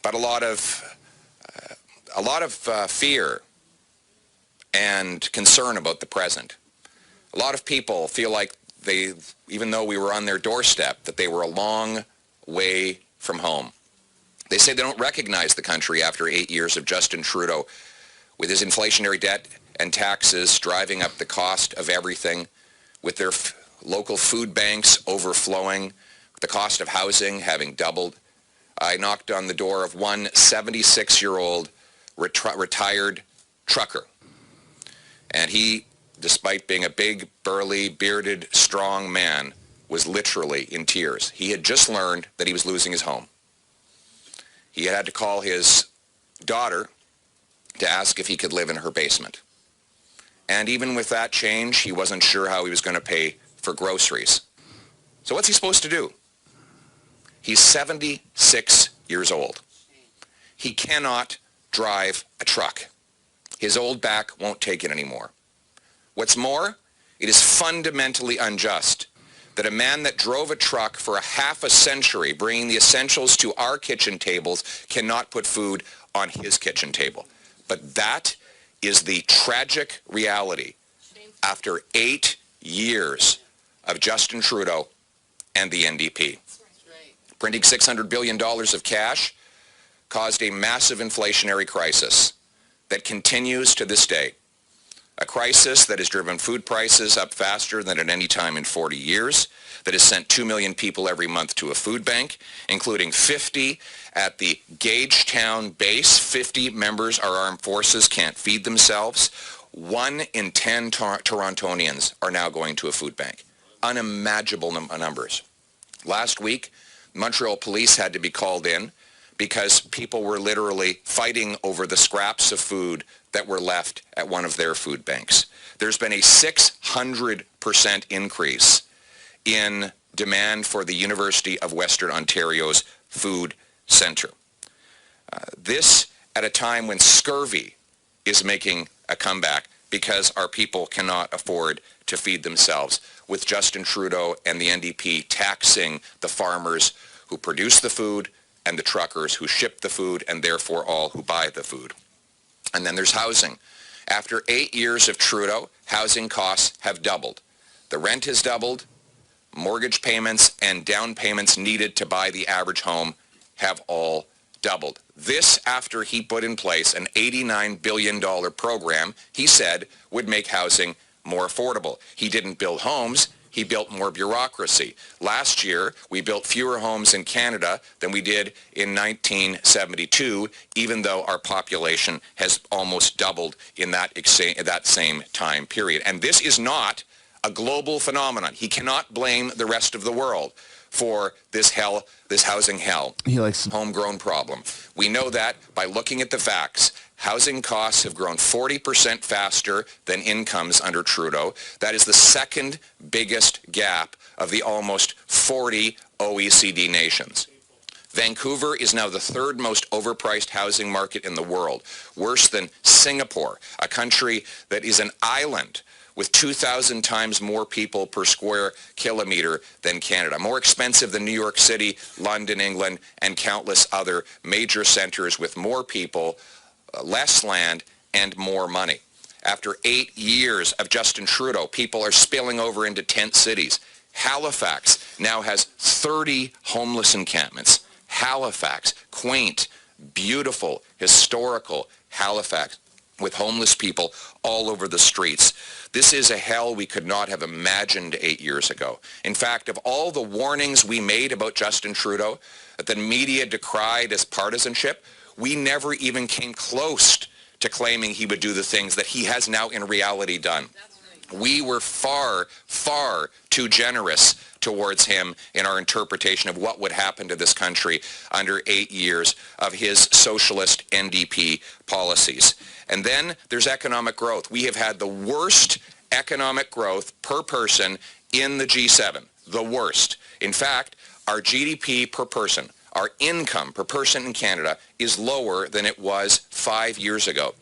but a lot of fear and concern about the present. A lot of people feel like even though we were on their doorstep, that they were a long way from home. They say they don't recognize the country after 8 years of Justin Trudeau, with his inflationary debt and taxes driving up the cost of everything, with their local food banks overflowing, the cost of housing having doubled. I knocked on the door of one 76-year-old retired trucker, and he, despite being a big, burly, bearded, strong man, was literally in tears. He had just learned that he was losing his home. He had to call his daughter to ask if he could live in her basement. And even with that change, he wasn't sure how he was going to pay for groceries. So what's he supposed to do? He's 76 years old. He cannot drive a truck. His old back won't take it anymore. What's more, it is fundamentally unjust that a man that drove a truck for a half a century, bringing the essentials to our kitchen tables, cannot put food on his kitchen table. But that is the tragic reality after 8 years of Justin Trudeau and the NDP. Printing $600 billion of cash caused a massive inflationary crisis that continues to this day. A crisis that has driven food prices up faster than at any time in 40 years, that has sent 2 million people every month to a food bank, including 50 at the Gagetown base. 50 members of our armed forces can't feed themselves. 1 in 10 Torontonians are now going to a food bank. Unimaginable numbers. Last week, Montreal police had to be called in because people were literally fighting over the scraps of food that were left at one of their food banks. There's been a 600% increase in demand for the University of Western Ontario's food centre. This at a time when scurvy is making a comeback because our people cannot afford to feed themselves, with Justin Trudeau and the NDP taxing the farmers who produce the food and the truckers who ship the food, and therefore all who buy the food. And then there's housing. After 8 years of Trudeau, housing costs have doubled. The rent has doubled. Mortgage payments and down payments needed to buy the average home have all doubled. This after he put in place an $89 billion program he said would make housing more affordable. He didn't build homes. He built more bureaucracy. Last year, we built fewer homes in Canada than we did in 1972, even though our population has almost doubled in that same time period. And this is not a global phenomenon. He cannot blame the rest of the world for this housing hell, homegrown problem. We know that by looking at the facts. Housing costs have grown 40% faster than incomes under Trudeau. That is the second biggest gap of the almost 40 OECD nations. Vancouver is now the third most overpriced housing market in the world, worse than Singapore, a country that is an island with 2,000 times more people per square kilometer than Canada, more expensive than New York City, London, England, and countless other major centers with more people, less land, and more money. After 8 years of Justin Trudeau, people are spilling over into tent cities. Halifax now has 30 homeless encampments. Halifax, quaint, beautiful, historical Halifax, with homeless people all over the streets. This is a hell we could not have imagined 8 years ago. In fact, of all the warnings we made about Justin Trudeau that the media decried as partisanship, we never even came close to claiming he would do the things that he has now in reality done. We were far, far too generous towards him in our interpretation of what would happen to this country under 8 years of his socialist NDP policies. And then there's economic growth. We have had the worst economic growth per person in the G7, the worst. In fact, our GDP per person, our income per person in Canada, is lower than it was 5 years ago.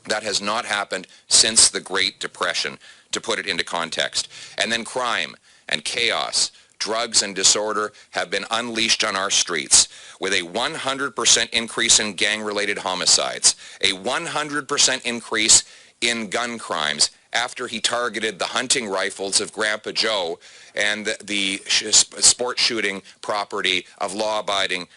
That has not happened since the Great Depression, to put it into context. And then crime and chaos, drugs, and disorder have been unleashed on our streets, with a 100% increase in gang-related homicides, a 100% increase in gun crimes after he targeted the hunting rifles of Grandpa Joe and the sport shooting property of law-abiding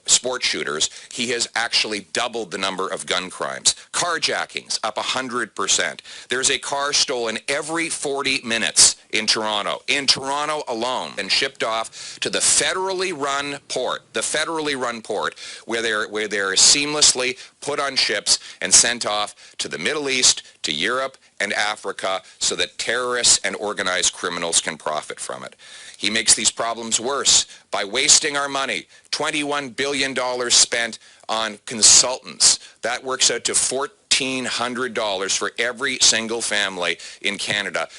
sport shooters. He has actually doubled the number of gun crimes. Carjackings up 100%. There's a car stolen every 40 minutes in Toronto alone, and shipped off to the federally run port, where they're seamlessly put on ships and sent off to the Middle East, to Europe and Africa, so that terrorists and organized criminals can profit from it. He makes these problems worse by wasting our money. $21 billion spent on consultants. That works out to $1,400 for every single family in Canada,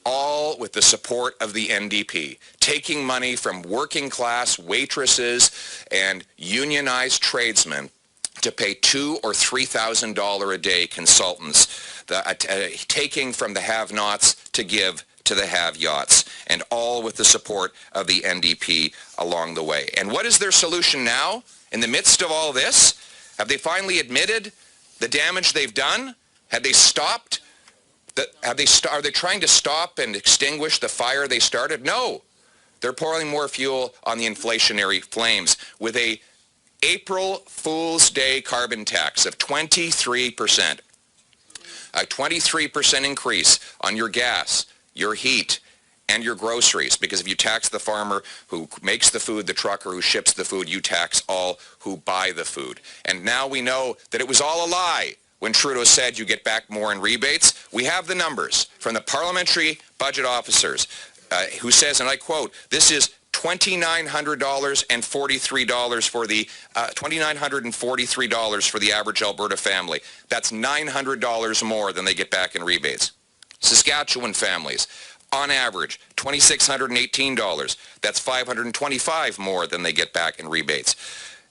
all with the support of the NDP, taking money from working-class waitresses and unionized tradesmen to pay $2,000 or $3,000 a day consultants, taking from the have-nots to give to the have-yachts, and all with the support of the NDP along the way. And what is their solution now? In the midst of all this, have they finally admitted the damage they've done? Have they stopped? Are they trying to stop and extinguish the fire they started? No. They're pouring more fuel on the inflationary flames with a April Fool's Day carbon tax of 23%. A 23% increase on your gas, your heat, and your groceries, because if you tax the farmer who makes the food, the trucker who ships the food, you tax all who buy the food. And now we know that it was all a lie when Trudeau said you get back more in rebates. We have the numbers from the parliamentary budget officers who says, and I quote, this is $2,943 for the $2,943 for the average Alberta family. That's $900 more than they get back in rebates. Saskatchewan families, on average, $2,618. That's $525 more than they get back in rebates.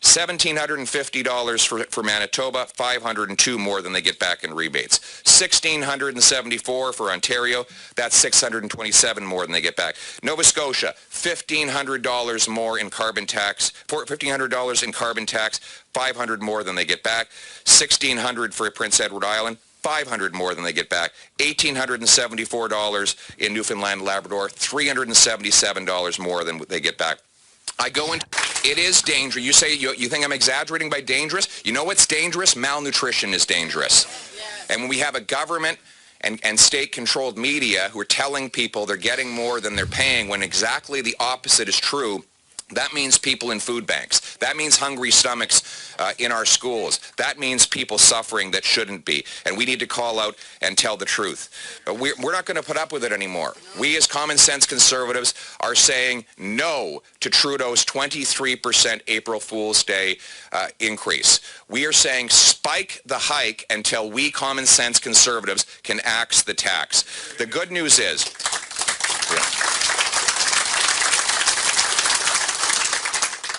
$1,750 for Manitoba, $502 more than they get back in rebates. $1,674 for Ontario, that's $627 more than they get back. Nova Scotia, $1,500 more in carbon tax, $1,500 in carbon tax, $500 more than they get back. $1,600 for Prince Edward Island, $500 more than they get back. $1,874 in Newfoundland and Labrador, $377 more than they get back. I go into, it is dangerous. You say, you think I'm exaggerating by dangerous? You know what's dangerous? Malnutrition is dangerous. And when we have a government and state-controlled media who are telling people they're getting more than they're paying when exactly the opposite is true, that means people in food banks. That means hungry stomachs in our schools. That means people suffering that shouldn't be. And we need to call out and tell the truth. We're not going to put up with it anymore. We as common sense conservatives are saying no to Trudeau's 23% April Fool's Day increase. We are saying spike the hike until we common sense conservatives can axe the tax. The good news is...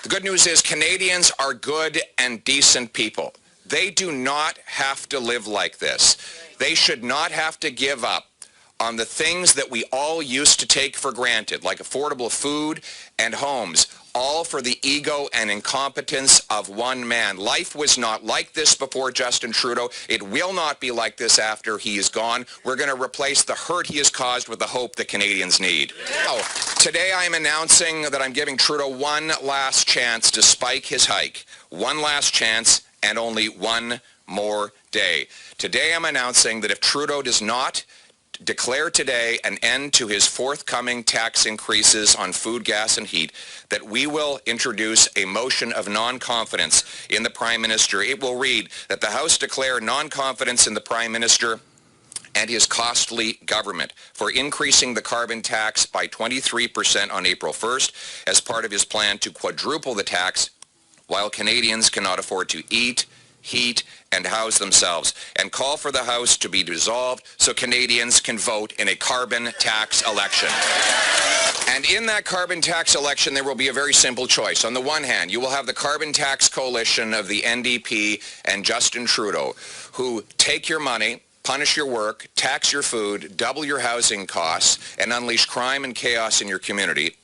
The good news is Canadians are good and decent people. They do not have to live like this. They should not have to give up on the things that we all used to take for granted, like affordable food and homes, all for the ego and incompetence of one man. Life was not like this before Justin Trudeau. It will not be like this after he is gone. We're going to replace the hurt he has caused with the hope that Canadians need. Now, today I am announcing that I'm giving Trudeau one last chance to spike his hike. One last chance and only one more day. Today I'm announcing that if Trudeau does not declare today an end to his forthcoming tax increases on food, gas, and heat, that we will introduce a motion of non-confidence in the Prime Minister. It will read that the House declare non-confidence in the Prime Minister and his costly government for increasing the carbon tax by 23% on April 1st as part of his plan to quadruple the tax while Canadians cannot afford to eat, heat, and house themselves, and call for the House to be dissolved so Canadians can vote in a carbon tax election. And in that carbon tax election, there will be a very simple choice. On the one hand, you will have the carbon tax coalition of the NDP and Justin Trudeau, who take your money, punish your work, tax your food, double your housing costs, and unleash crime and chaos in your community.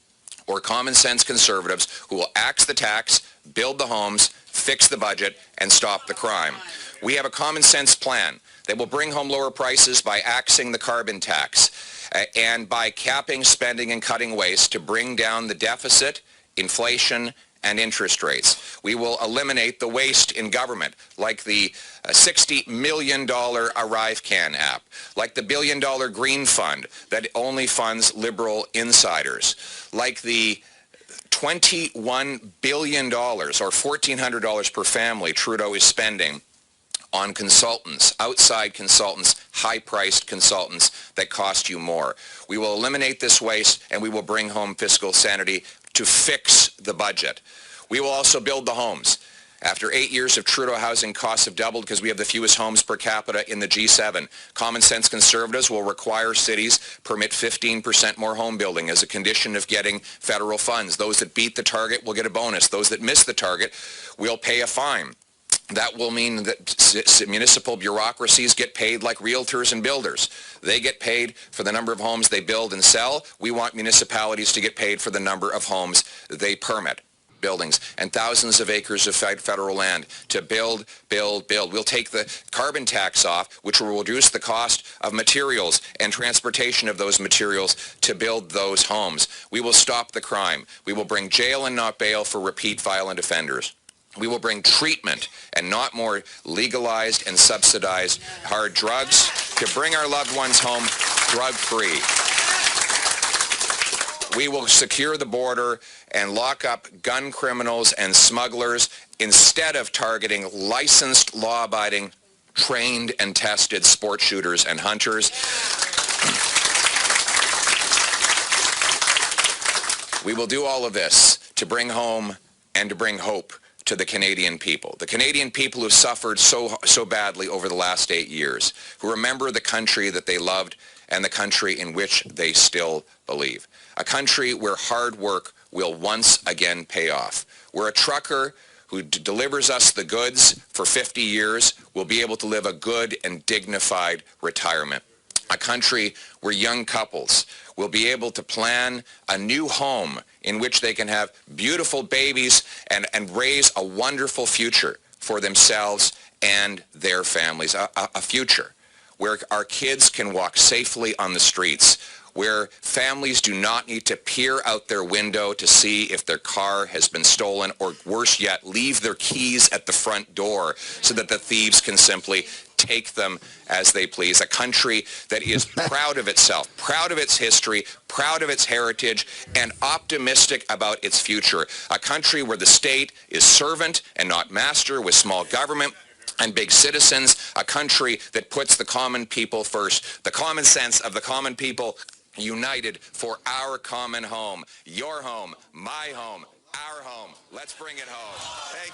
or common sense conservatives who will axe the tax, build the homes, fix the budget, and stop the crime. We have a common sense plan that will bring home lower prices by axing the carbon tax and by capping spending and cutting waste to bring down the deficit, inflation, and interest rates. We will eliminate the waste in government, like the $60 million ArriveCan app, like the $1 billion Green Fund that only funds liberal insiders, like the $21 billion, or $1,400 per family, Trudeau is spending on consultants, outside consultants, high-priced consultants that cost you more. We will eliminate this waste, and we will bring home fiscal sanity to fix the budget. We will also build the homes. After 8 years of Trudeau housing, costs have doubled because we have the fewest homes per capita in the G7. Common sense conservatives will require cities permit 15% more home building as a condition of getting federal funds. Those that beat the target will get a bonus. Those that miss the target will pay a fine. That will mean that municipal bureaucracies get paid like realtors and builders. They get paid for the number of homes they build and sell. We want municipalities to get paid for the number of homes they permit. Buildings and thousands of acres of federal land to build. We'll take the carbon tax off, which will reduce the cost of materials and transportation of those materials to build those homes. We will stop the crime. We will bring jail and not bail for repeat violent offenders. We will bring treatment and not more legalized and subsidized hard drugs to bring our loved ones home drug-free. We will secure the border and lock up gun criminals and smugglers instead of targeting licensed, law-abiding, trained and tested sport shooters and hunters. We will do all of this to bring home and to bring hope to the Canadian people. The Canadian people who have suffered so badly over the last 8 years, who remember the country that they loved and the country in which they still believe. A country where hard work will once again pay off, where a trucker who delivers us the goods for 50 years will be able to live a good and dignified retirement. A country where young couples will be able to plan a new home in which they can have beautiful babies and raise a wonderful future for themselves and their families. A future where our kids can walk safely on the streets, where families do not need to peer out their window to see if their car has been stolen, or worse yet, leave their keys at the front door so that the thieves can simply take them as they please. A country that is proud of itself, proud of its history, proud of its heritage, and optimistic about its future. A country where the state is servant and not master, with small government and big citizens. A country that puts the common people first. The common sense of the common people united for our common home. Your home, my home, our home. Let's bring it home. Thank you.